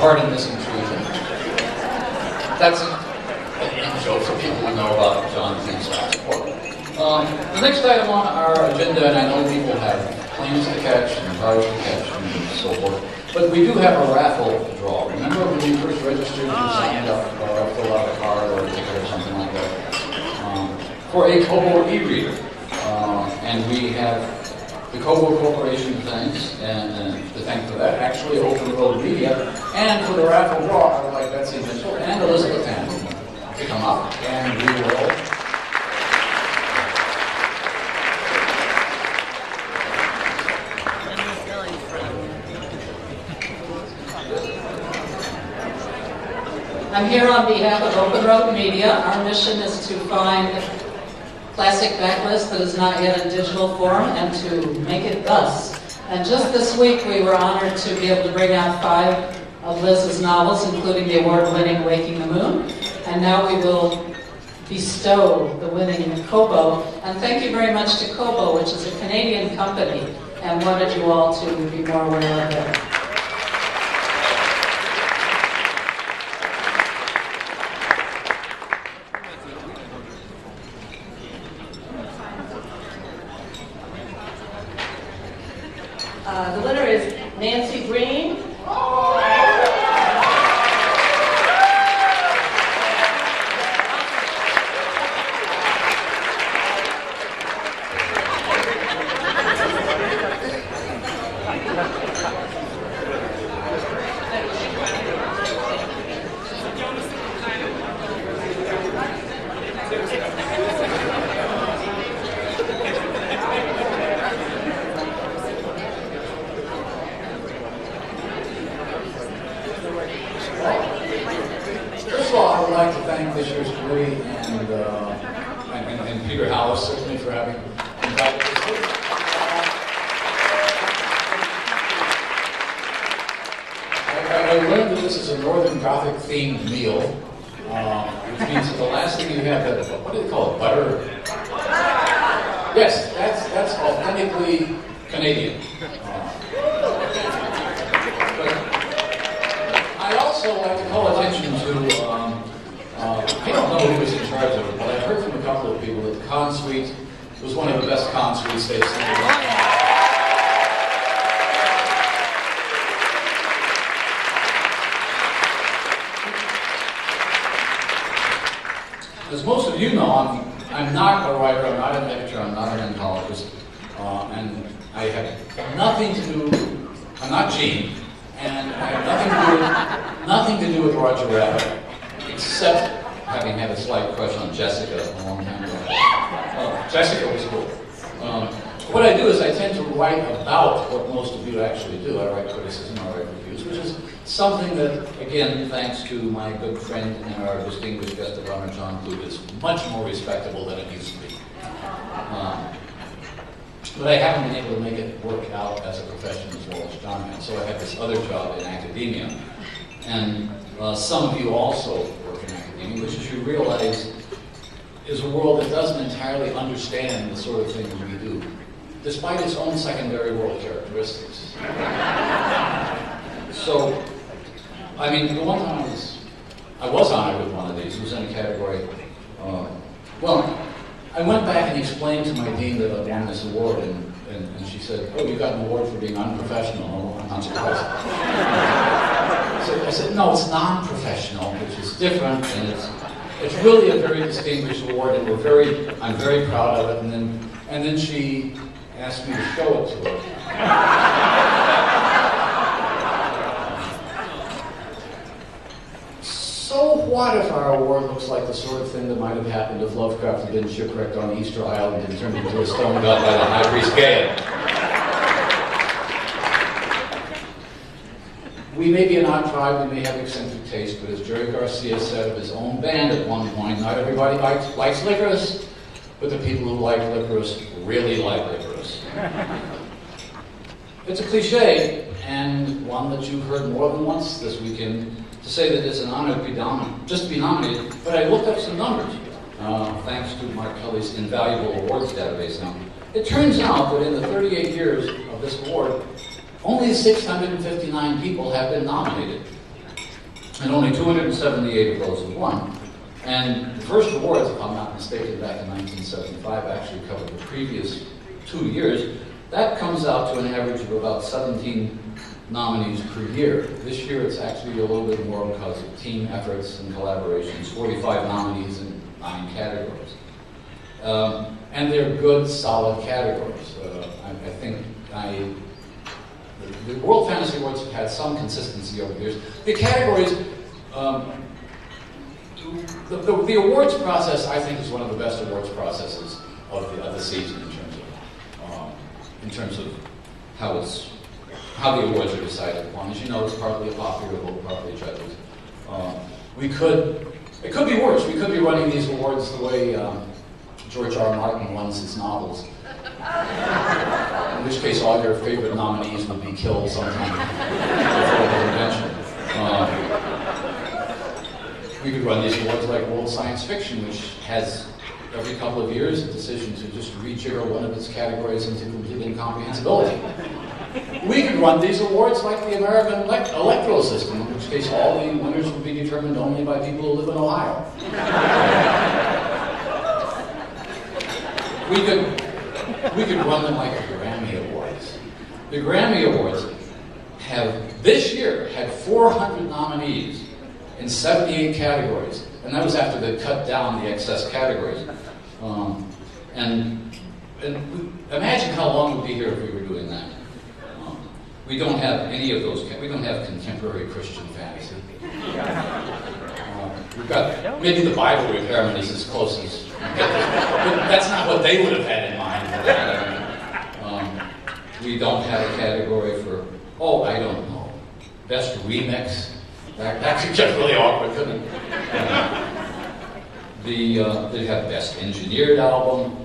pardon this intrusion. That's an intro for people who know about John Z's last book. The next item on our agenda, and I know people have planes to catch and cars to catch and so forth, but we do have a raffle draw. Remember when you first registered, you signed up or filled out a card or a ticket or something like that for a Kobo e-reader. And we have the Kobo Corporation thanks, and to thank for that, actually Open Road Media, and for the raffle draw, I would like Betsy Mitchell and Elizabeth Hanson to come up, and we will I'm here on behalf of Open Road Media. Our mission is to find classic backlist that is not yet in digital form and to make it thus. And just this week we were honored to be able to bring out 5 of Liz's novels, including the award-winning Waking the Moon. And now we will bestow the winning Kobo. And thank you very much to Kobo, which is a Canadian company, and wanted you all to be more aware of it. The winner is Nancy Green. First of all, I would like to thank this year's committee and Peter Hallis, certainly, for having invited us here. I learned that this is a Northern Gothic themed meal, which means that the last thing you have, what do they call it, butter? Yes, that's authentically Canadian. I also like to call attention to, I don't know who was in charge of it, but I've heard from a couple of people that the Con Suite was one of the best Con Suites they've seen. As most of you know, I'm not a writer, I'm not an editor, I'm not an anthologist, and I have nothing to do, I'm not Gene, and I have nothing to do with Roger Rabbit, except having had a slight crush on Jessica a long time ago. Jessica was cool. What I do is I tend to write about what most of you actually do. I write criticism, I write reviews, which is something that, again, thanks to my good friend and our distinguished guest of honor, John Clute, is much more respectable than it used to be. But I haven't been able to make it work out as a profession as well as John has. So I have this other job in academia. And some of you also work in academia, which, as you realize, is a world that doesn't entirely understand the sort of things we do, despite its own secondary world characteristics. So, I mean, the one time I was honored with one of these. It was in a category, well, I went back and explained to my dean that I won this award, and she said, "Oh, you got an award for being unprofessional." Oh, I'm not surprised. So I said, "No, it's non-professional, which is different, and it's really a very distinguished award, and I'm very proud of it." And then she asked me to show it to her. So what if our award looks like the sort of thing that might have happened if Lovecraft had been shipwrecked on Easter Island and turned into a stone god by the high priest Gale? We may be an odd tribe, we may have eccentric taste, but as Jerry Garcia said of his own band at one point, not everybody likes licorice, but the people who like licorice really like licorice. It's a cliche, and one that you've heard more than once this weekend, to say that it's an honor to be just to be nominated, but I looked up some numbers, thanks to Mark Kelly's invaluable awards database now. It turns out that in the 38 years of this award, only 659 people have been nominated. and only 278 of those have won. And the first awards, if I'm not mistaken, back in 1975, actually covered the previous 2 years. That comes out to an average of about 17 nominees per year. This year it's actually a little bit more because of team efforts and collaborations, 45 nominees in 9 categories. And they're good, solid categories. I think the World Fantasy Awards have had some consistency over the years. The categories, the awards process, I think, is one of the best awards processes of the season in terms of how the awards are decided upon. As you know, it's partly a popular vote, partly judges. It could be worse. We could be running these awards the way George R. R. Martin runs his novels. In which case, all your favorite nominees would be killed sometime before the convention. We could run these awards like World Science Fiction, which has every couple of years a decision to just rejigger one of its categories into complete incomprehensibility. We could run these awards like the American electoral system, in which case all the winners would be determined only by people who live in Ohio. We could run them like the Grammy Awards. The Grammy Awards have, this year, had 400 nominees in 78 categories. And that was after they cut down the excess categories. And imagine how long we'd be here if we were doing that. We don't have any of those. We don't have contemporary Christian fantasy. We've got, maybe the Bible repairman is as close as we get this, but that's not what they would have had in mind. We don't have a category for, I don't know, best remix. That could get really awkward, couldn't it? They have best engineered album.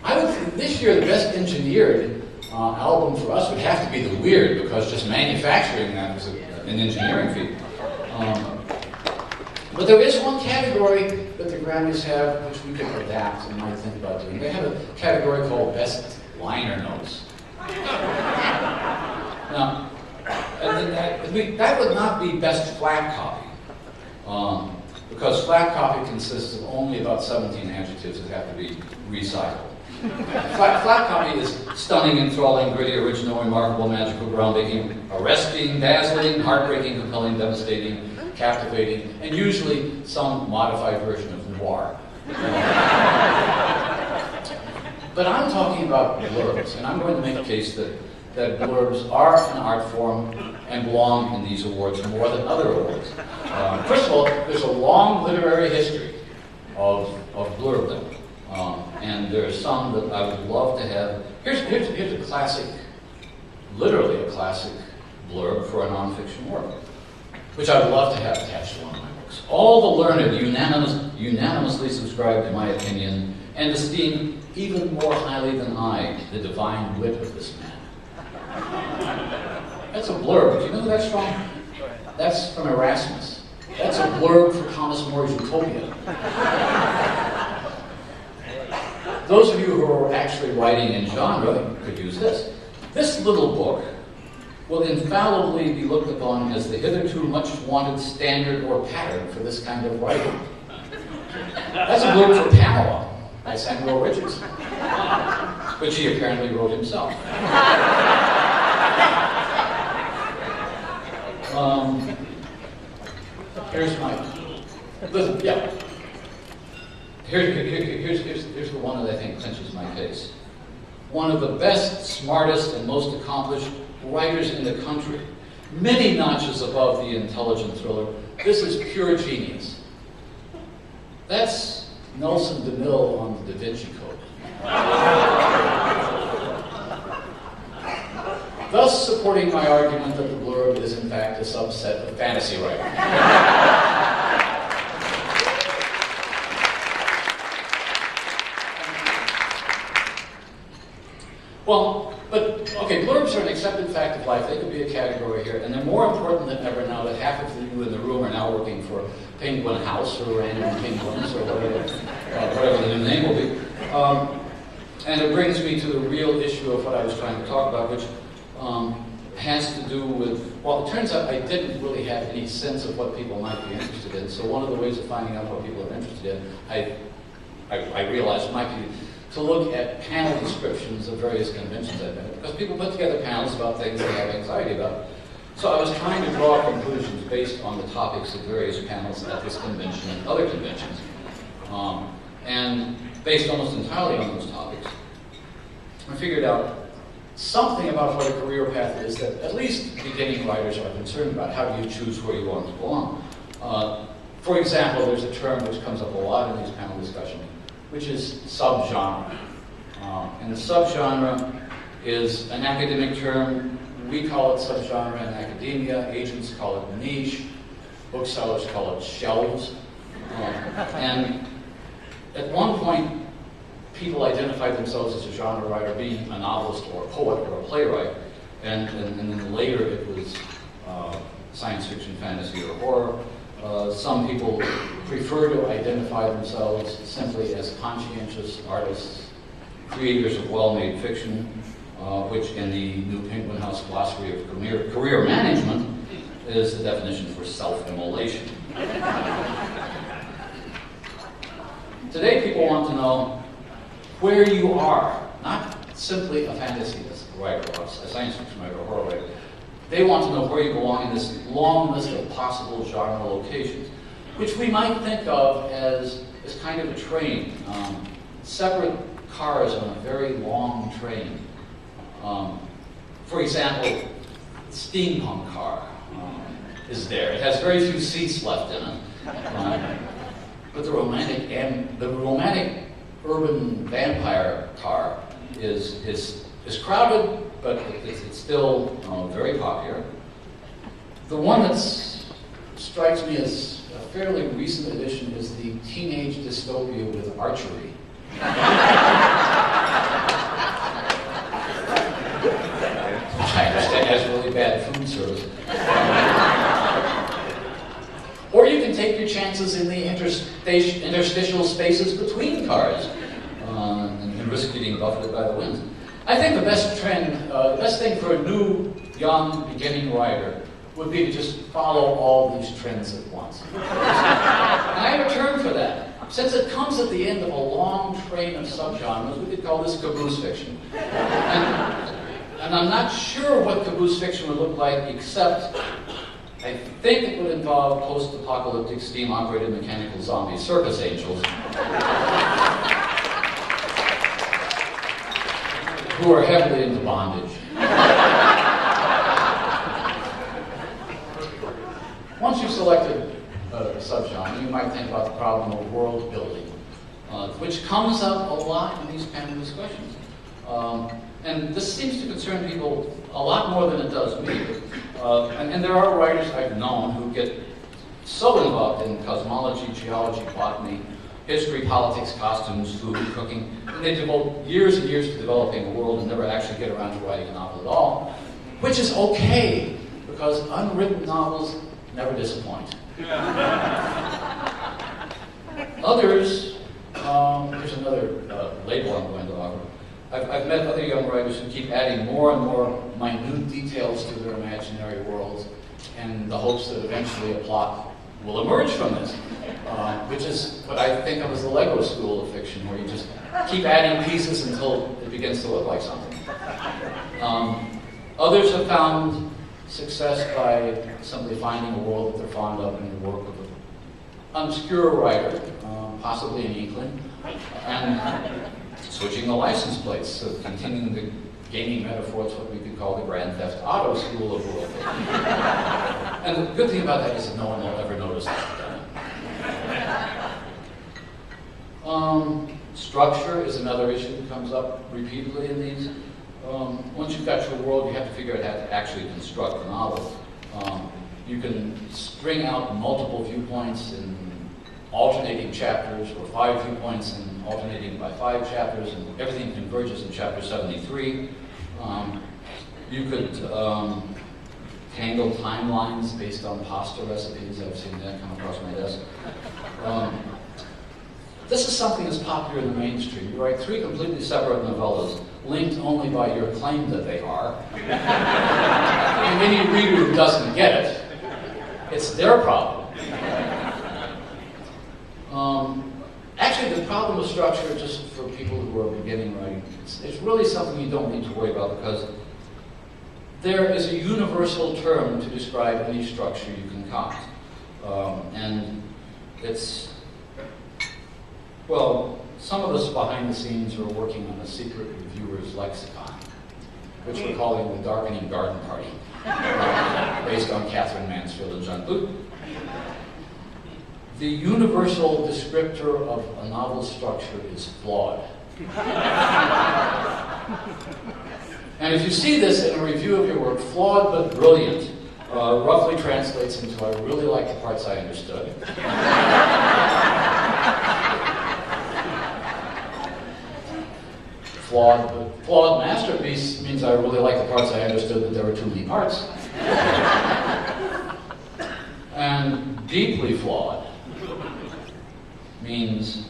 I would think this year the best engineered album for us would have to be The Weird, because just manufacturing that was an engineering feat. But there is one category that the Grammys have which we could adapt and might think about doing. They have a category called Best Liner Notes. Now, that would not be best flat copy, because flat copy consists of only about 17 adjectives that have to be recycled. Flat copy is stunning, enthralling, gritty, original, remarkable, magical, groundbreaking, arresting, dazzling, heartbreaking, compelling, devastating, captivating, and usually some modified version of noir. But I'm talking about blurbs, and I'm going to make a case that blurbs are an art form and belong in these awards more than other awards. First of all, there's a long literary history of blurbdom, and there are some that I would love to have. Here's a classic, literally a classic blurb for a nonfiction work, which I would love to have attached to one of my books. All the learned unanimously subscribe to my opinion and esteem even more highly than I the divine wit of this man. That's a blurb. Do you know who that's from? That's from Erasmus. That's a blurb for Thomas More's Utopia. Those of you who are actually writing in genre could use this. This little book will infallibly be looked upon as the hitherto much wanted standard or pattern for this kind of writing. That's a blurb for Pamela by Samuel Richardson, which he apparently wrote himself. Here's the one that I think clinches my case. One of the best, smartest, and most accomplished writers in the country, many notches above the intelligent thriller. This is pure genius. That's Nelson DeMille on the Da Vinci Code. Thus supporting my argument that the blurb is in fact a subset of fantasy writing. Well, but, okay, blurbs are an accepted fact of life. They could be a category here, and they're more important than ever now that half of you in the room are now working for Penguin House or Random Penguins or whatever the new name will be. And it brings me to the real issue of what I was trying to talk about, which has to do with well, it turns out I didn't really have any sense of what people might be interested in. So one of the ways of finding out what people are interested in, I realized might be to look at panel descriptions of various conventions I've been at, because people put together panels about things they have anxiety about. So I was trying to draw conclusions based on the topics of various panels at this convention and other conventions. And based almost entirely on those topics, I figured out something about what a career path is that at least beginning writers are concerned about. How do you choose where you want to belong? For example, there's a term which comes up a lot in these panel discussions, which is subgenre. And the subgenre is an academic term. We call it subgenre in academia. Agents call it niche. Booksellers call it shelves. And at one point, people identified themselves as a genre writer, being a novelist or a poet or a playwright. And then later it was science fiction, fantasy, or horror. Some people prefer to identify themselves simply as conscientious artists, creators of well-made fiction, which in the New Penguin House Glossary of Career Management is the definition for self-immolation. Today people want to know where you are, not simply a fantasy writer or a science fiction writer or horror writer. They want to know where you belong in this long list of possible genre locations, which we might think of as kind of a train. Separate cars on a very long train. For example, the steampunk car is there. It has very few seats left in it. But the romantic urban vampire car is crowded, but it's still very popular. The one that strikes me as a fairly recent addition is the teenage dystopia with archery. I understand has really bad food service. Or you can take your chances in the interstitial spaces between cars and risk getting buffeted by the winds. I think the best thing for a new, young, beginning writer would be to just follow all these trends at once. And I have a term for that. Since it comes at the end of a long train of subgenres, we could call this caboose fiction. And I'm not sure what caboose fiction would look like, except I think it would involve post-apocalyptic steam-operated mechanical zombie circus angels who are heavily into bondage. Once you've selected a subgenre, you might think about the problem of world building, which comes up a lot in these panel discussions. And this seems to concern people a lot more than it does me. And there are writers I've known who get so involved in cosmology, geology, botany, history, politics, costumes, food, cooking, and they devote years and years to developing a world and never actually get around to writing a novel at all, which is okay, because unwritten novels never disappoint. Others, here's another label I'm going to offer. I've met other young writers who keep adding more and more minute details to their imaginary worlds in the hopes that eventually a plot will emerge from this, which is what I think of as the Lego school of fiction, where you just keep adding pieces until it begins to look like something. Others have found success by simply finding a world that they're fond of in the work of an obscure writer, possibly an inkling, and switching the license plates, so continuing the gaming metaphor, it's what we could call the Grand Theft Auto school of world building. And the good thing about that is that no one will ever notice that. Structure is another issue that comes up repeatedly in these. Once you've got your world, you have to figure out how to actually construct the novel. You can string out multiple viewpoints in alternating chapters, or 5 viewpoints and alternating by 5 chapters, and everything converges in chapter 73. You could tangle timelines based on pasta recipes. I've seen that come across my desk. this is something that's popular in the mainstream. You write 3 completely separate novellas, linked only by your claim that they are. And any reader who doesn't get it, it's their problem. Actually, the problem of structure, just for people who are beginning writing, it's really something you don't need to worry about, because there is a universal term to describe any structure you concoct. And it's, well, some of us behind the scenes are working on a secret reviewer's lexicon, which we're calling the Darkening Garden Party, based on Catherine Mansfield and John Bluth. The universal descriptor of a novel's structure is flawed. And if you see this in a review of your work, flawed but brilliant, roughly translates into I really like the parts I understood. Flawed masterpiece means I really like the parts I understood, but there were too many parts. And deeply flawed means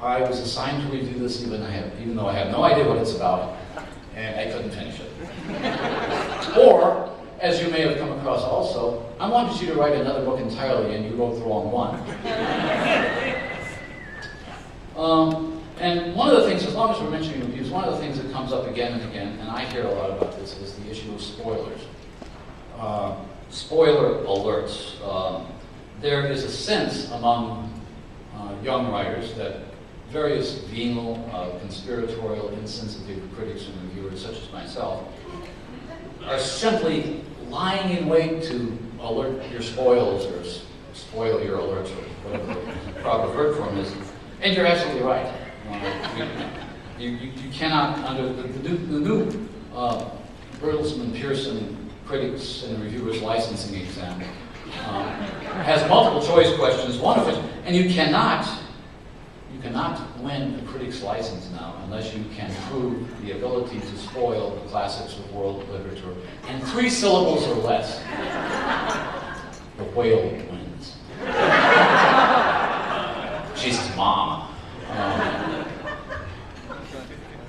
I was assigned to review this even though I have no idea what it's about, and I couldn't finish it. Or, as you may have come across also, I wanted you to write another book entirely and you wrote the wrong one. And one of the things, as long as we're mentioning reviews, one of the things that comes up again and again, and I hear a lot about this, is the issue of spoilers. Spoiler alerts. There is a sense among young writers that various venal, conspiratorial, insensitive critics and reviewers, such as myself, are simply lying in wait to alert your spoils or spoil your alerts, or whatever the proper verb form is. And you're absolutely right. You cannot, under the new Bertelsmann Pearson critics and reviewers licensing exam, has multiple choice questions, one of which, and you cannot win a critic's license now unless you can prove the ability to spoil the classics of world literature in 3 syllables or less. The whale wins. She's his mom.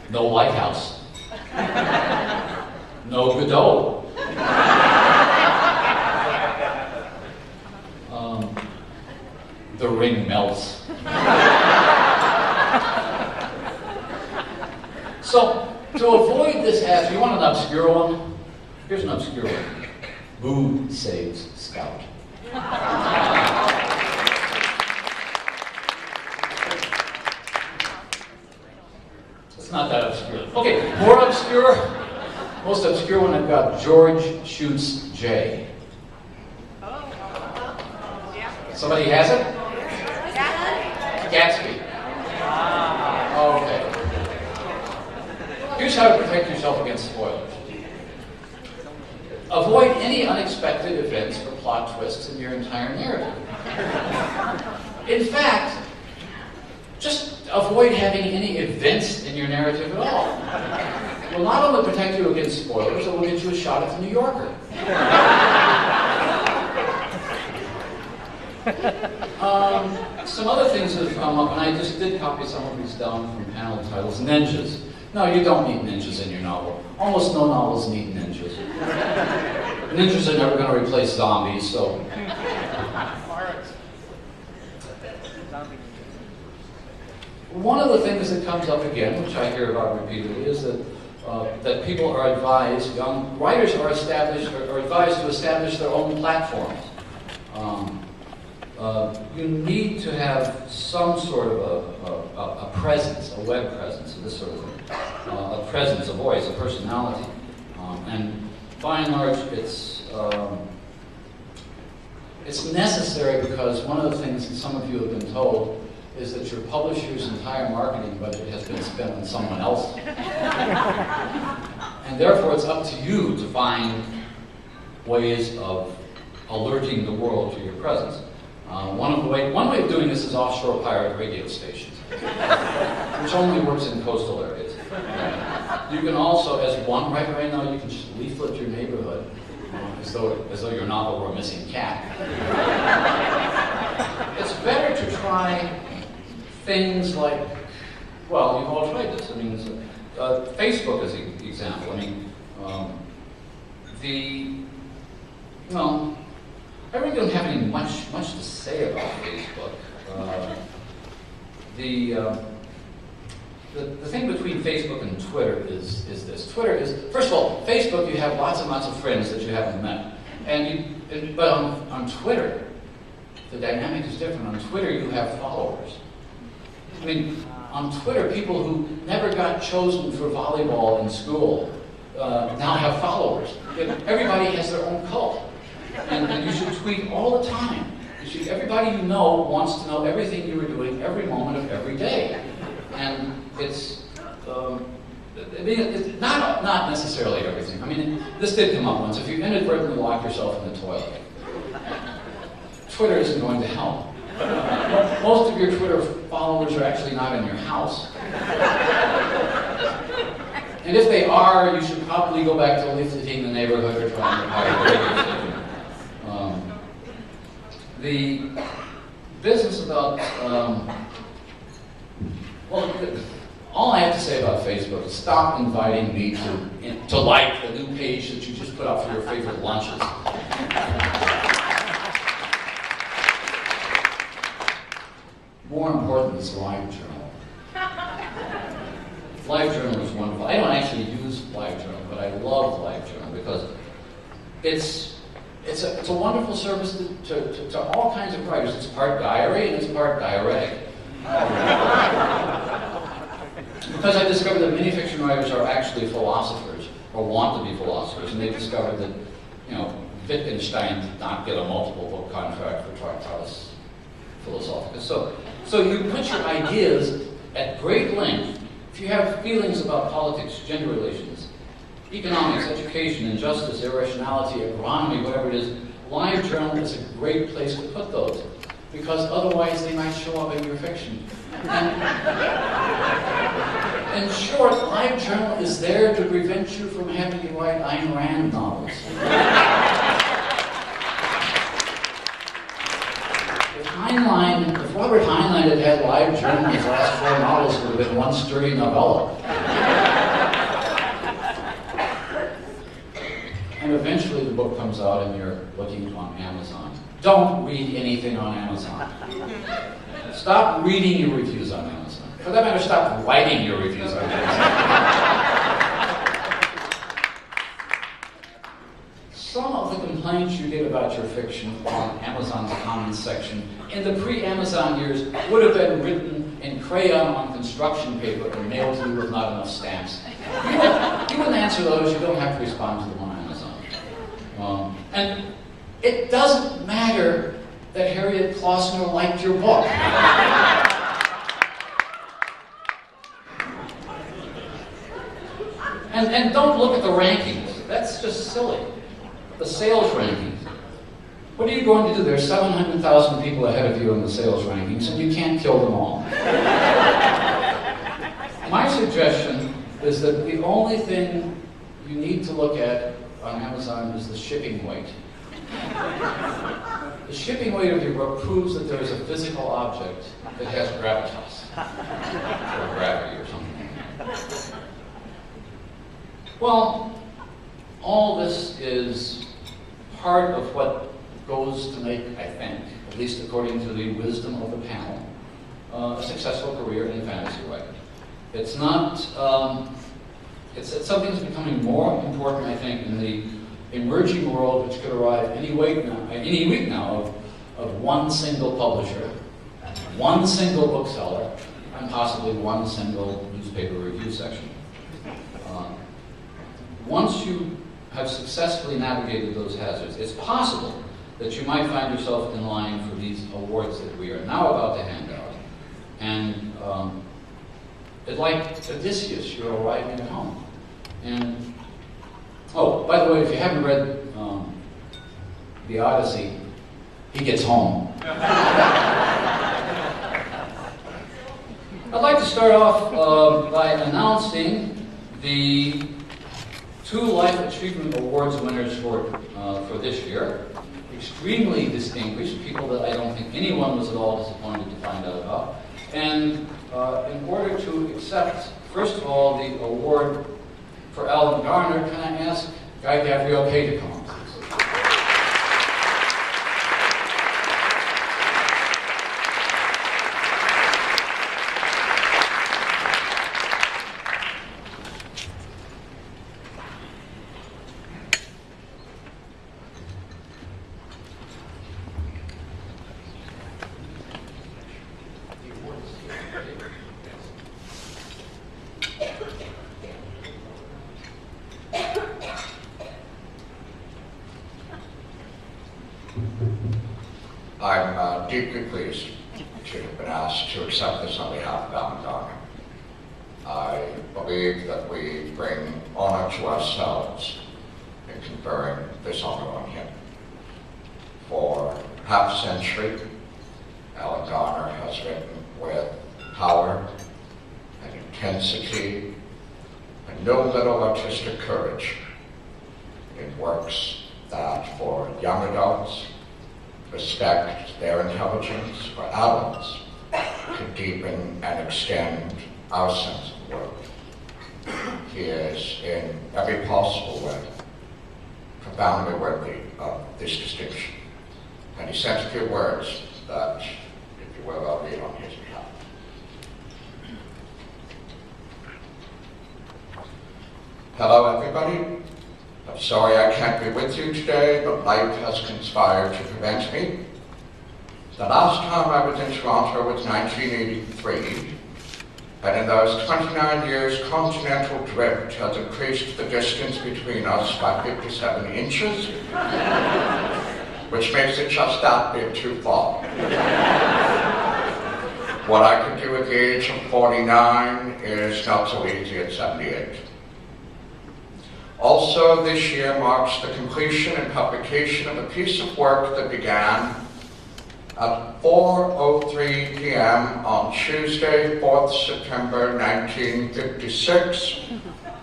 No lighthouse. No Godot. The ring melts. So, to avoid this hazard, you want an obscure one? Here's an obscure one. Boo saves Scout. It's not that obscure. Okay, more obscure. Most obscure one I've got, George shoots Jay. Somebody has it? Gatsby. Okay. Here's how to protect yourself against spoilers. Avoid any unexpected events or plot twists in your entire narrative. In fact, just avoid having any events in your narrative at all. It will not only protect you against spoilers, it will get you a shot at the New Yorker. Some other things that have come up, and I just did copy some of these down from panel titles. Ninjas. No, you don't need ninjas in your novel. Almost no novels need ninjas. Ninjas are never going to replace zombies, so... One of the things that comes up again, which I hear about repeatedly, is that that people are advised, young writers are advised to establish their own platforms. You need to have some sort of a presence, a web presence, this sort of thing. A presence, a voice, a personality. And by and large, it's necessary because one of the things that some of you have been told is that your publisher's entire marketing budget has been spent on someone else. And therefore, it's up to you to find ways of alerting the world to your presence. One way of doing this is offshore pirate radio stations, which only works in coastal areas. You can also, as one writer right now, you can just leaflet your neighborhood as though your novel were a missing cat. It's better to try things like, well, you've all tried this. I mean, Facebook is an example. I mean, well, I really don't have any much to say about Facebook. The thing between Facebook and Twitter is this. Twitter is, first of all, Facebook, you have lots and lots of friends that you haven't met. But on Twitter, the dynamic is different. On Twitter, you have followers. I mean, on Twitter, people who never got chosen for volleyball in school now have followers. Everybody has their own cult. And you should tweet all the time. Everybody you know wants to know everything you were doing every moment of every day. And it's not necessarily everything. I mean, this did come up once. If you inadvertently lock yourself in the toilet, Twitter isn't going to help. Most of your Twitter followers are actually not in your house. And if they are, you should probably go back to leafleting the neighborhood or trying to hire a radio station. The business about, well, all I have to say about Facebook is stop inviting me to like the new page that you just put up for your favorite lunches. More important is LiveJournal. LiveJournal is wonderful. I don't actually use LiveJournal, but I love LiveJournal because it's a wonderful service to all kinds of writers. It's part diary and it's part diuretic. Because I discovered that many fiction writers are actually philosophers, or want to be philosophers, and they discovered that, you know, Wittgenstein did not get a multiple book contract for Tractatus Philosophicus. So you put your ideas at great length. If you have feelings about politics, gender relations, economics, education, injustice, irrationality, agronomy, whatever it is, LiveJournal is a great place to put those, because otherwise they might show up in your fiction. In short, LiveJournal is there to prevent you from having to write Ayn Rand novels. If Robert Heinlein had had LiveJournal, his last 4 novels would have been one sturdy novella. And eventually the book comes out and you're looking on Amazon. Don't read anything on Amazon. Stop reading your reviews on Amazon. For that matter, stop writing your reviews on Amazon. Some of the complaints you get about your fiction on Amazon's comments section in the pre-Amazon years would have been written in crayon on construction paper and mailed to you with not enough stamps. You wouldn't answer those. You don't have to respond to them on Amazon. And it doesn't matter that Harriet Klossner liked your book. And don't look at the rankings. That's just silly. The sales rankings. What are you going to do? There's 700,000 people ahead of you in the sales rankings, and you can't kill them all. My suggestion is that the only thing you need to look at on Amazon is the shipping weight. The shipping weight of your book proves that there is a physical object that has gravitas, or gravity or something. Well, all this is part of what goes to make, I think, at least according to the wisdom of the panel, a successful career in fantasy writing. It's not, it's something that's becoming more important, I think, in the emerging world, which could arrive any week now of one single publisher, one single bookseller, and possibly one single newspaper review section. Once you have successfully navigated those hazards, it's possible that you might find yourself in line for these awards that we are now about to hand out. And like Odysseus, you're arriving at home. And, oh, by the way, if you haven't read The Odyssey, he gets home. I'd like to start off by announcing the 2 Life Achievement Awards winners for this year. Extremely distinguished, people that I don't think anyone was at all disappointed to find out about. And in order to accept, first of all, the award for Alan Garner, can I ask Guy Gabriel Kay to come on, please? I'm deeply pleased to have been asked to accept this on behalf of Alan Garner. I believe that we bring honor to ourselves in conferring this honor on him. For half a century, Alan Garner has written with power and intensity and no little artistic courage in works that, for young adults, respect their intelligence, for adults, to deepen and extend our sense of the world. He is, in every possible way, profoundly worthy of this distinction. And he sent a few words that, if you will, I'll read on his behalf. Hello, everybody. I'm sorry I can't be with you today, but life has conspired to prevent me. The last time I was in Toronto was 1983, and in those 29 years, continental drift has increased the distance between us by 57 inches, which makes it just that bit too far. What I could do at the age of 49 is not so easy at 78. Also, this year marks the completion and publication of a piece of work that began at 4:03 p.m. on Tuesday, 4th September 1956,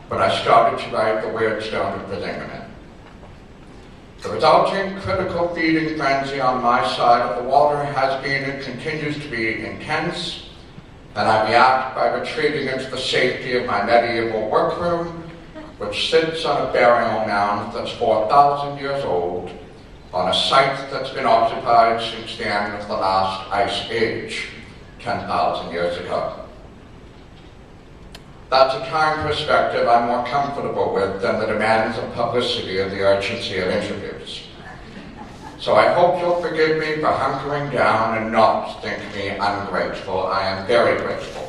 when I started to write The Weird Stone of Bridgington. The resulting critical feeding frenzy on my side of the water has been and continues to be intense, and I react by retreating into the safety of my medieval workroom, which sits on a burial mound that's 4,000 years old, on a site that's been occupied since the end of the last ice age, 10,000 years ago. That's a time perspective I'm more comfortable with than the demands of publicity and the urgency of interviews. So I hope you'll forgive me for hunkering down and not think me ungrateful. I am very grateful.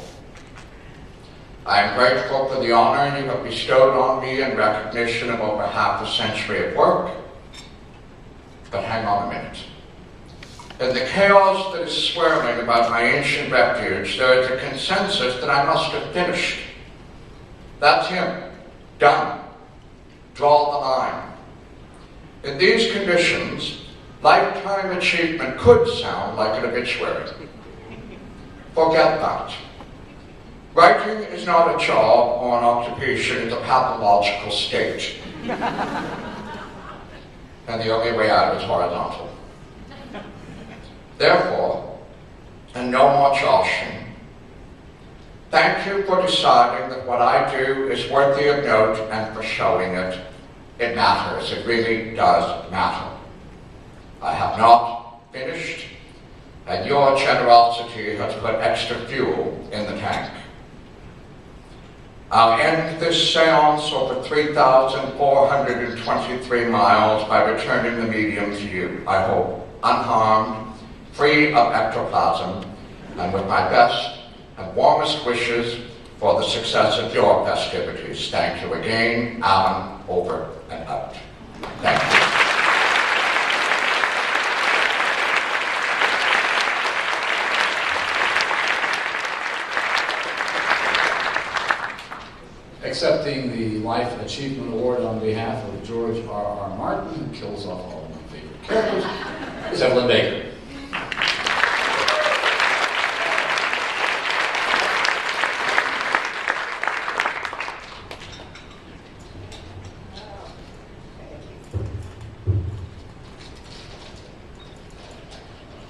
I am grateful for the honor you have bestowed on me in recognition of over half a century of work. But hang on a minute. In the chaos that is swirling about my ancient refuge, there is a consensus that I must have finished. That's him. Done. Draw the line. In these conditions, lifetime achievement could sound like an obituary. Forget that. Writing is not a job or an occupation, it's a pathological state. And the only way out is horizontal. Therefore, and no more joshing, thank you for deciding that what I do is worthy of note and for showing it. It matters. It really does matter. I have not finished, and your generosity has put extra fuel in the tank. I'll end this seance over 3,423 miles by returning the medium to you, I hope, unharmed, free of ectoplasm, and with my best and warmest wishes for the success of your festivities. Thank you again. Alan, over and out. Thank you. Accepting the Life Achievement Award on behalf of George R.R. Martin, who kills off all of my favorite characters, is Evelyn Baker.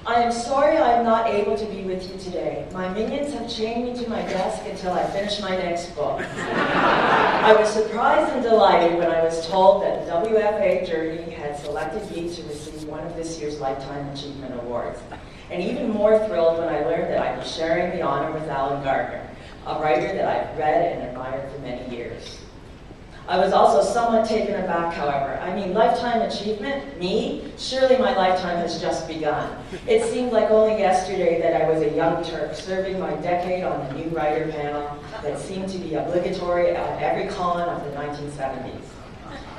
I am sorry I am not able to be with you today. My minions have chained me to my desk until I finish my next book. I was surprised and delighted when I was told that the WFA Journey had selected me to receive one of this year's Lifetime Achievement Awards. And even more thrilled when I learned that I'd be sharing the honor with Alan Gardner, a writer that I've read and admired for many years. I was also somewhat taken aback, however. I mean, lifetime achievement? Me? Surely my lifetime has just begun. It seemed like only yesterday that I was a young Turk, serving my decade on the new writer panel that seemed to be obligatory at every con of the 1970s.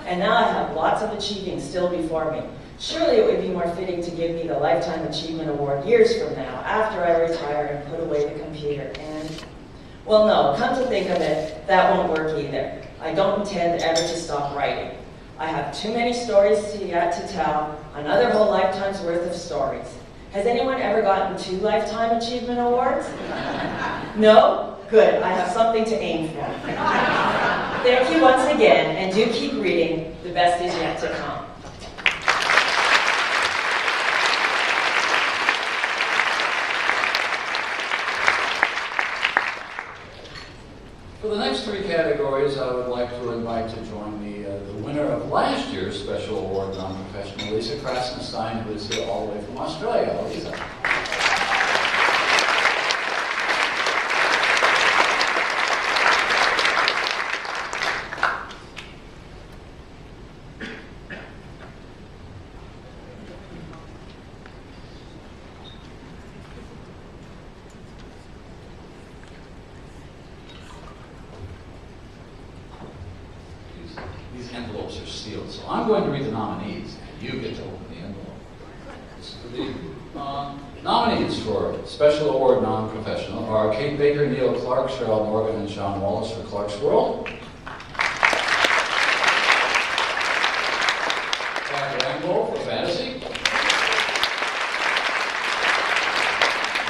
And now I have lots of achieving still before me. Surely it would be more fitting to give me the Lifetime Achievement Award years from now, after I retire and put away the computer. And, well, no, come to think of it, that won't work either. I don't intend ever to stop writing. I have too many stories yet to tell, another whole lifetime's worth of stories. Has anyone ever gotten 2 Lifetime Achievement Awards? No? Good, I have something to aim for. Thank you once again, and do keep reading. The best is yet to come. For the next 3 categories, I would like to invite to join me the winner of last year's Special Award Non-Professional, Lisa Krassenstein, who is here all the way from Australia. Lisa. These envelopes are sealed, so I'm going to read the nominees, and you get to open the envelope. This is for the nominees for Special Award Non-Professional are Kate Baker, Neil Clark, Cheryl Morgan, and Sean Wallace for Clark's World. Jack Rambo for Fantasy.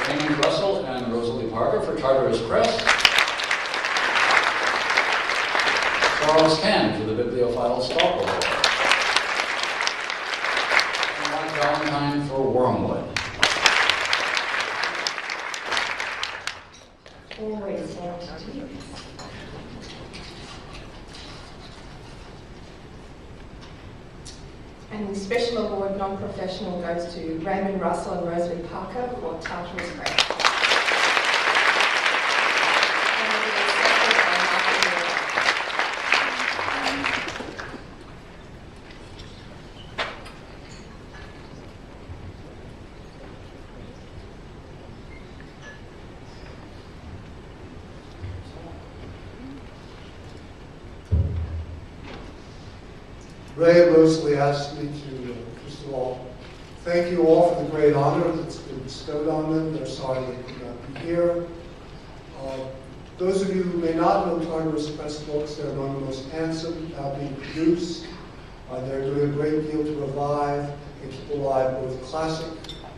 Raymond Russell and Rosalie Parker for Tartarus Press. Charles Ken for the Bibliophile Stalker Award. And Mike Valentine for Wormwood. Always And the Special Award Non-Professional goes to Raymond Russell and Rosalie Parker for Tartarus Press. Ray and Rosalie asked me to, first of all, thank you all for the great honor that's been bestowed on them. They're sorry they could not be here. Those of you who may not know Tartarus Press books, they're among the most handsome now being produced. They're doing a great deal to revive and keep alive both classic,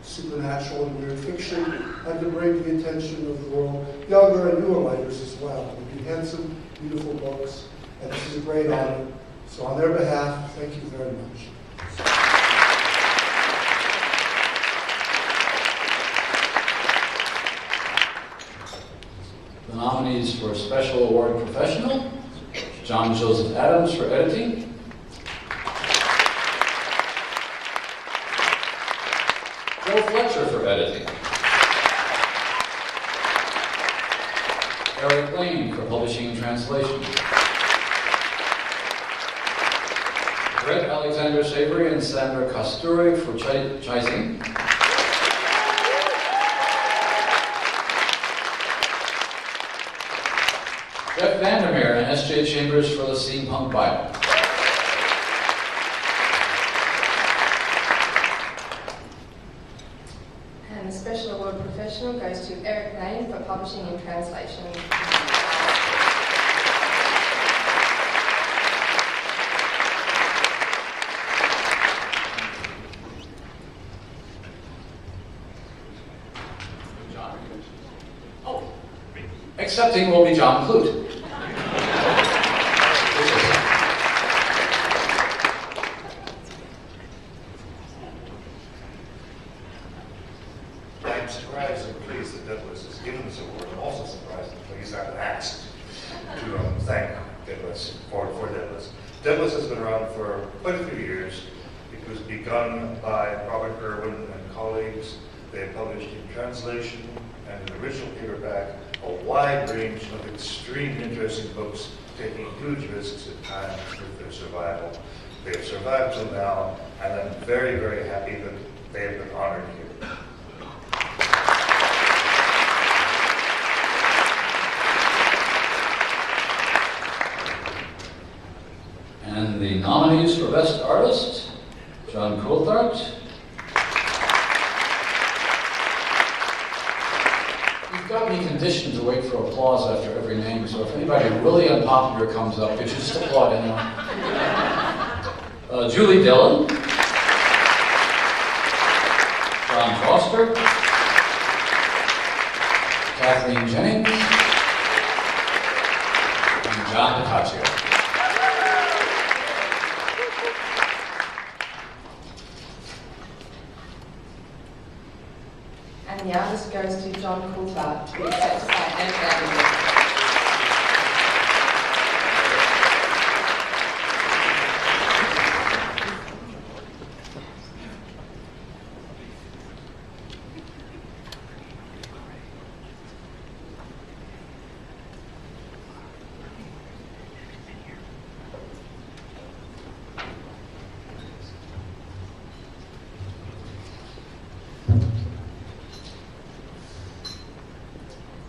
supernatural, and weird fiction, and to bring to the attention of the world younger and newer writers as well. They do handsome, beautiful books, and this is a great honor. So on their behalf, thank you very much. The nominees for Special Award Professional, John Joseph Adams for editing, Joe Fletcher for editing, Eric Lane for publishing and translation, Brett Alexander Savory and Sandra Kasturi for Chising. Jeff Vandermeer and S.J. Chambers for the Steampunk Bible. And the Special Award Professional goes to Eric Lane for publishing and translation. Accepting will be John Clute. Thanks, Greg. Douglas has been around for quite a few years. It was begun by Robert Irwin and colleagues. They have published in translation and in original paperback a wide range of extremely interesting books, taking huge risks at times with their survival. They have survived till now, and I'm very, very happy that they have been honored here. And the nominees for Best Artist, John Coulthard. You've got me conditioned to wait for applause after every name, so if anybody really unpopular comes up, you should just applaud anyway. Julie Dillon. John Foster. Kathleen Jennings. And John DiCaccio. And the artist goes to John Coulthard to be accepted by anthology.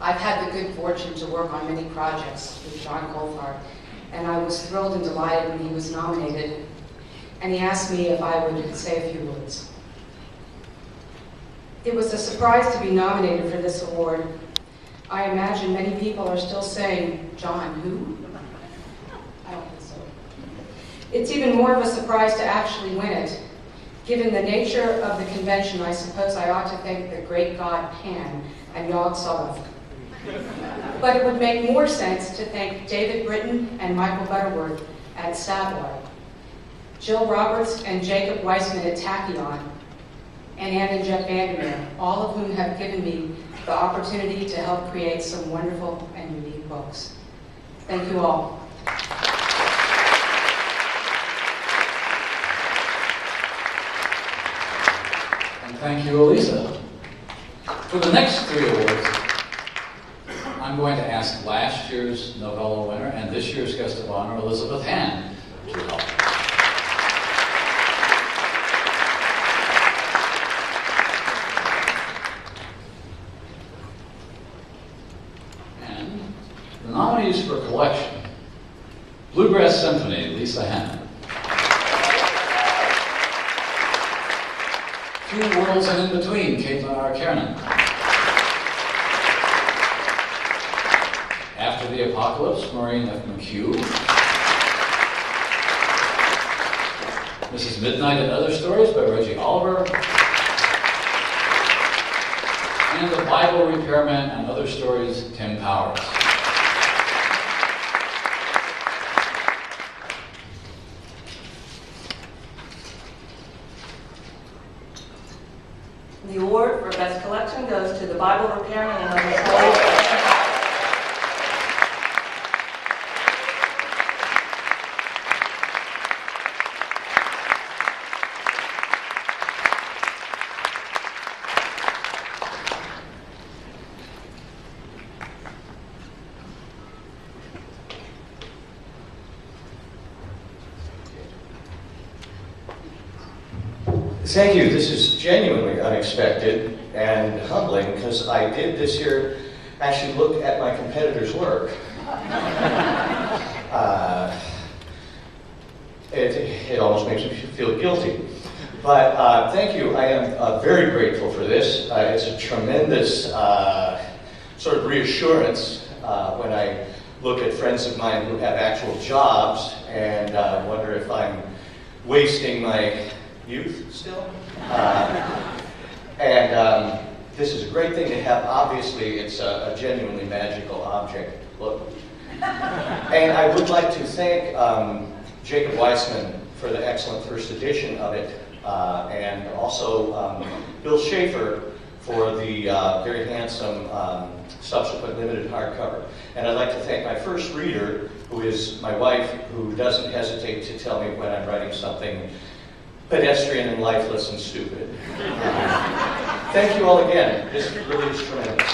I've had the good fortune to work on many projects with John Coulthard, and I was thrilled and delighted when he was nominated, and he asked me if I would say a few words. It was a surprise to be nominated for this award. I imagine many people are still saying, John, who? I don't think so. It's even more of a surprise to actually win it. Given the nature of the convention, I suppose I ought to thank the great god Pan and Yog Sothoth. But it would make more sense to thank David Britton and Michael Butterworth at Savoy, Jill Roberts and Jacob Weissman at Tachyon, and Ann and Jeff Vandermeer, all of whom have given me the opportunity to help create some wonderful and unique books. Thank you all. And thank you, Elisa. For the next 3 awards, I'm going to ask last year's Novella winner and this year's guest of honor, Elizabeth Hand, to help. And the nominees for collection, Bluegrass Symphony, Lisa Hannon. Two Worlds and In Between, Caitlin R. Kiernan. After the Apocalypse, Maureen F. McHugh. Mrs. Midnight and Other Stories by Reggie Oliver. And The Bible Repairman and Other Stories, Tim Powers. The award for Best Collection goes to The Bible Repairman and Other Stories. Thank you. This is genuinely unexpected and humbling because I did this year actually look at my competitors' work. It almost makes me feel guilty. But thank you. I am very grateful for this. It's a tremendous sort of reassurance when I look at friends of mine who have actual jobs and wonder if I'm wasting my youth still. This is a great thing to have. Obviously, it's a genuinely magical object. Look. And I would like to thank Jacob Weissman for the excellent first edition of it, and also Bill Schaefer for the very handsome subsequent limited hardcover. And I'd like to thank my first reader, who is my wife, who doesn't hesitate to tell me when I'm writing something pedestrian and lifeless and stupid. Thank you all again. This really is tremendous.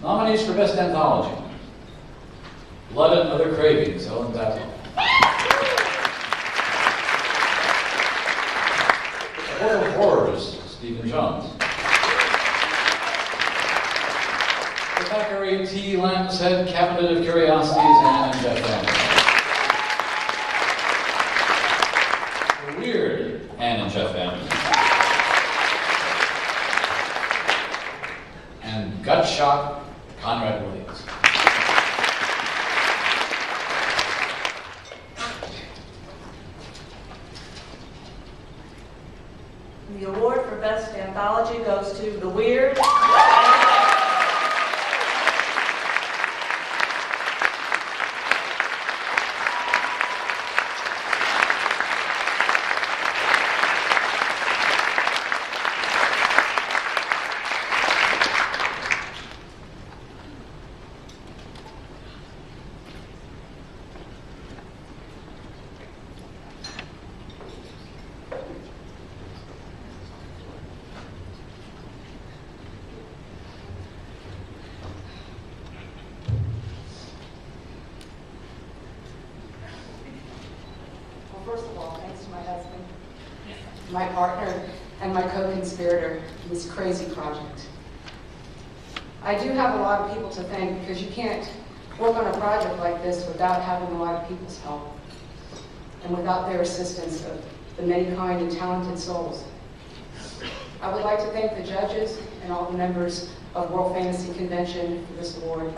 Nominees for Best Anthology. Blood and Other Cravings, Ellen Datlow. Horror of Horrors, Stephen Jones. The Thackeray T. Lambshead Cabinet of Curiosities, Anne and Jeff Hammond. The Weird, Anne and Jeff Hammond. And Gut Shot, Conrad Williams. The award for Best Anthology goes to The Weird. First of all, thanks to my husband, my partner, and my co-conspirator in this crazy project. I do have a lot of people to thank because you can't work on a project like this without having a lot of people's help and without their assistance of the many kind and talented souls. I would like to thank the judges and all the members of World Fantasy Convention for this award.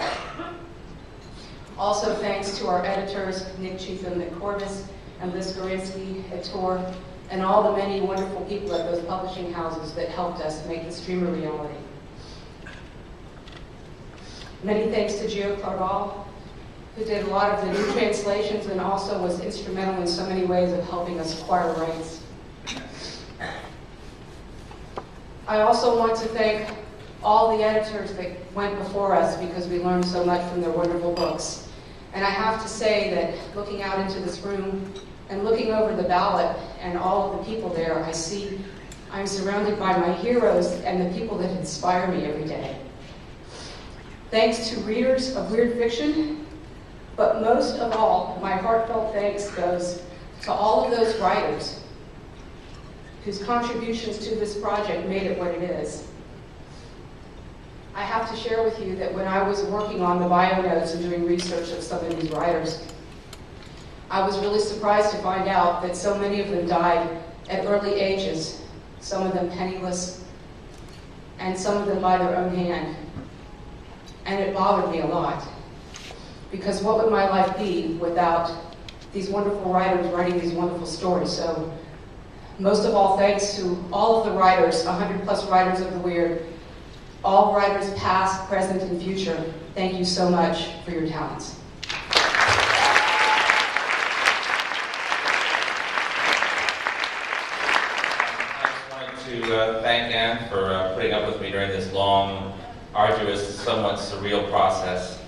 Also thanks to our editors, Nick Cheatham at Corvus, and Liz Gorinsky at Tor, and all the many wonderful people at those publishing houses that helped us make this dream a reality. Many thanks to Gio Clarval, who did a lot of the new translations and also was instrumental in so many ways of helping us acquire rights. I also want to thank all the editors that went before us because we learned so much from their wonderful books. And I have to say that looking out into this room and looking over the ballot and all of the people there, I see I'm surrounded by my heroes and the people that inspire me every day. Thanks to readers of weird fiction, but most of all, my heartfelt thanks goes to all of those writers whose contributions to this project made it what it is. I have to share with you that when I was working on the bio notes and doing research of some of these writers, I was really surprised to find out that so many of them died at early ages, some of them penniless, and some of them by their own hand. And it bothered me a lot, because what would my life be without these wonderful writers writing these wonderful stories? So most of all, thanks to all of the writers, 100+ writers of The Weird, all writers past, present, and future, thank you so much for your talents. To thank Anne for putting up with me during this long, arduous, somewhat surreal process.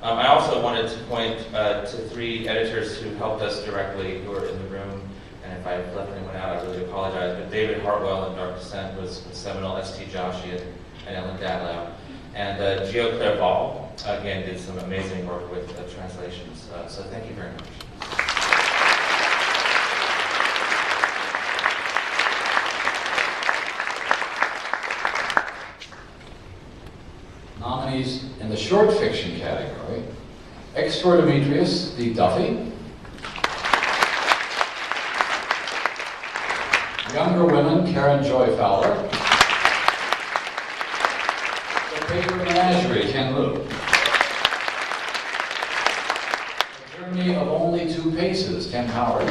I also wanted to point to 3 editors who helped us directly, who are in the room, and if I've left anyone out, I really apologize, but David Hartwell in Dark Descent was seminal, S.T. Joshi and Ellen Datlow. And Gio Clerval, again, did some amazing work with translations, so thank you very much. Nominees in the short fiction category: Extor Demetrius, D. Duffy; Younger Women, Karen Joy Fowler; The Paper Menagerie, Ken Liu; The Journey of Only 2 Paces, Ken Howard;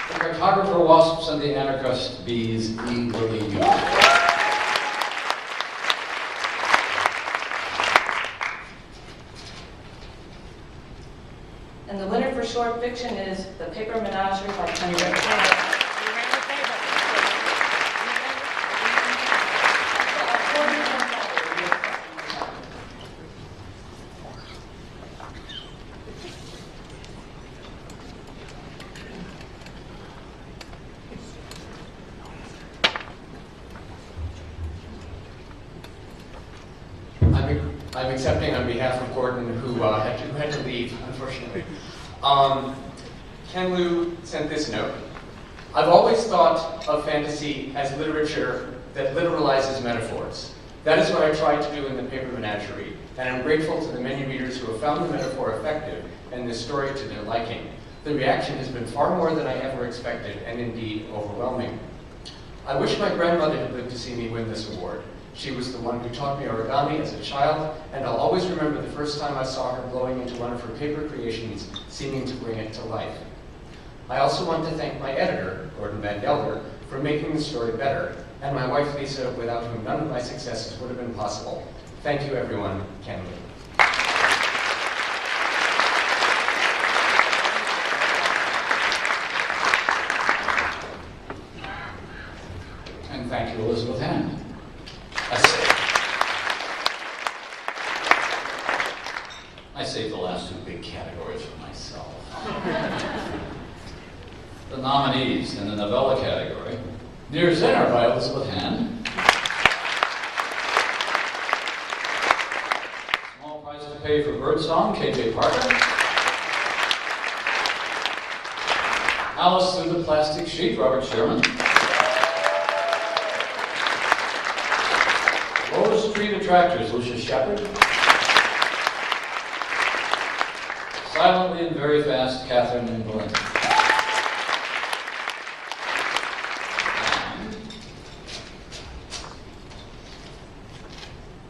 The Cartographer Wasps and the Anarchist Bees, E. Willie Hughes. short fiction is The Paper Menagerie by Ken Rick. I'm accepting on behalf of Gordon, who had to leave, unfortunately. Ken Liu sent this note. I've always thought of fantasy as literature that literalizes metaphors. That is what I tried to do in The Paper Menagerie, and I'm grateful to the many readers who have found the metaphor effective and this story to their liking. The reaction has been far more than I ever expected, and indeed overwhelming. I wish my grandmother had lived to see me win this award. She was the one who taught me origami as a child, and I'll always remember the first time I saw her blowing into one of her paper creations, seeming to bring it to life. I also want to thank my editor, Gordon Van Gelder, for making the story better, and my wife Lisa, without whom none of my successes would have been possible. Thank you everyone, Ken Liu. And thank you, Elizabeth Hand. I saved the last two big categories for myself. The nominees in the novella category: Near Zinner by Elizabeth Hand, Small Price to Pay for Birdsong, K.J. Parker, Alice Through the Plastic Sheet, Robert Sherman, Rose Street Attractors, Lucia Shepard, Silently and Very Fast, Catherine and Valenti.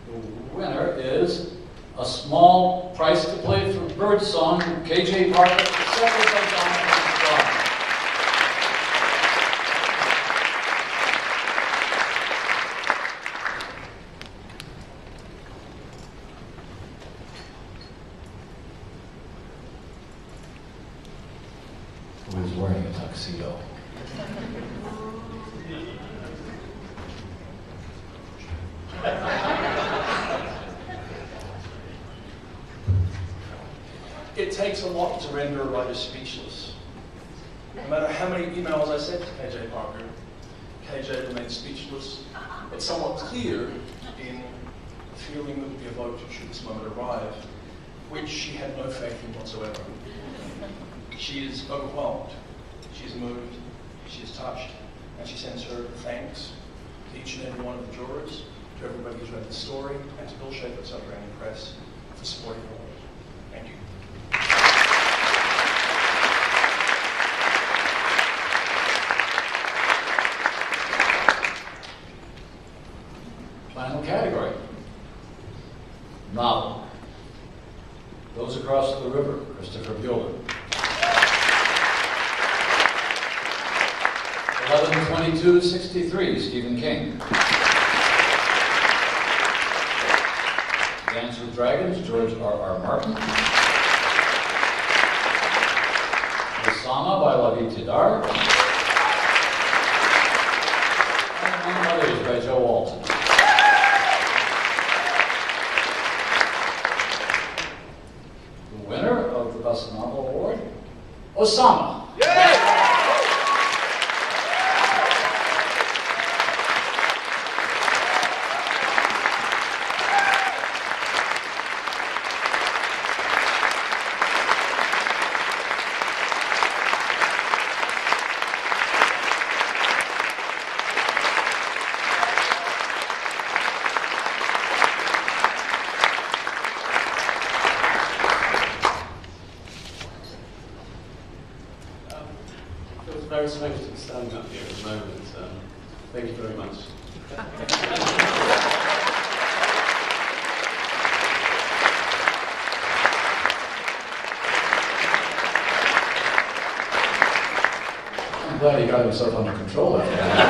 The winner is A Small Price to Pay for Birdsong, K.J. Parker, accepted by Jonathan Strong. Who is wearing a tuxedo. It takes a lot to render a writer speechless. No matter how many emails I sent to KJ Parker, KJ remained speechless, but somewhat clear in the feeling that would be evoked should this moment arrive, which she had no faith in whatsoever. She is overwhelmed, she is moved, she is touched, and she sends her thanks to each and every one of the jurors, to everybody who's read the story, and to Bill Schaefer's Upbringing Press for supporting her work. Thank you. Final category: Novel. Those Across the River, Christopher Bueller. 11/22/63, Stephen King. Dance with Dragons, George R.R. Martin. Osama by Lavi Tidar. And Among Others by Joe Walton. The winner of the Best Novel Award, Osama. Very strange to be standing up here at the moment. Thank you very much. I'm glad he got himself under control after that.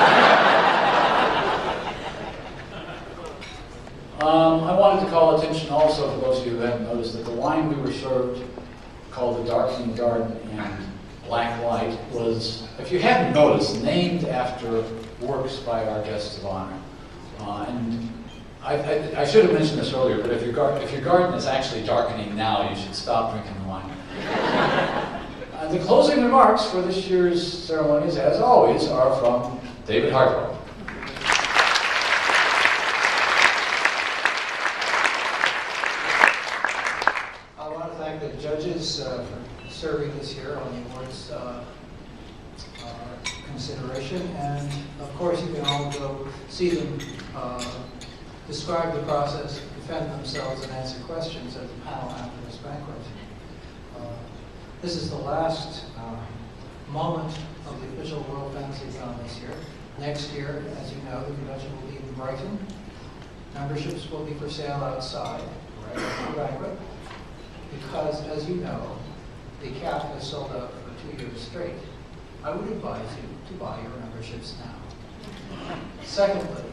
I wanted to call attention also, for those of you who haven't noticed, that the wine we were served called The Darkening Garden and Black Light was, if you hadn't noticed, named after works by our guests of honor. And I should have mentioned this earlier, but if your garden is actually darkening now, you should stop drinking the wine. The closing remarks for this year's ceremonies, as always, are from David Hartwell. I want to thank the judges for serving this year on the awards consideration, and of course you can all go see them describe the process, defend themselves, and answer questions at the panel after this banquet. This is the last moment of the official World Fantasy Con this year. Next year, as you know, the convention will be in Brighton. Memberships will be for sale outside, right after the banquet, because, as you know, the CAF has sold out for 2 years straight. I would advise you to buy your memberships now. Secondly,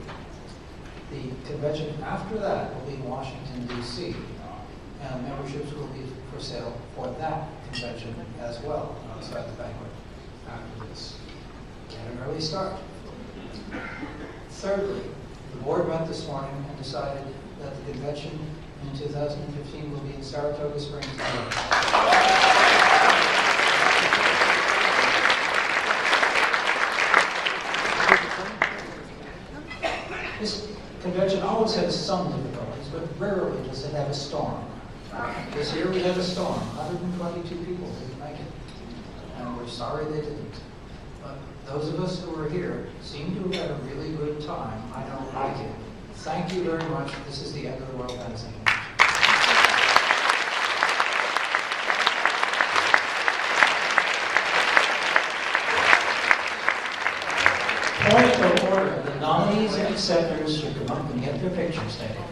the convention after that will be in Washington, D.C., and memberships will be for sale for that convention as well, outside the banquet after this. Get an early start. Thirdly, the board met this morning and decided that the convention in 2015 will be in Saratoga Springs, New York. This convention always has some difficulties, but rarely does it have a storm. This year we had a storm. 122 people didn't make it, and we're sorry they didn't. But those of us who were here seem to have had a really good time. I don't like it. Thank you very much. This is the end of the World Fantasy Convention. Point of order. The nominees and acceptors should come up and get their pictures taken.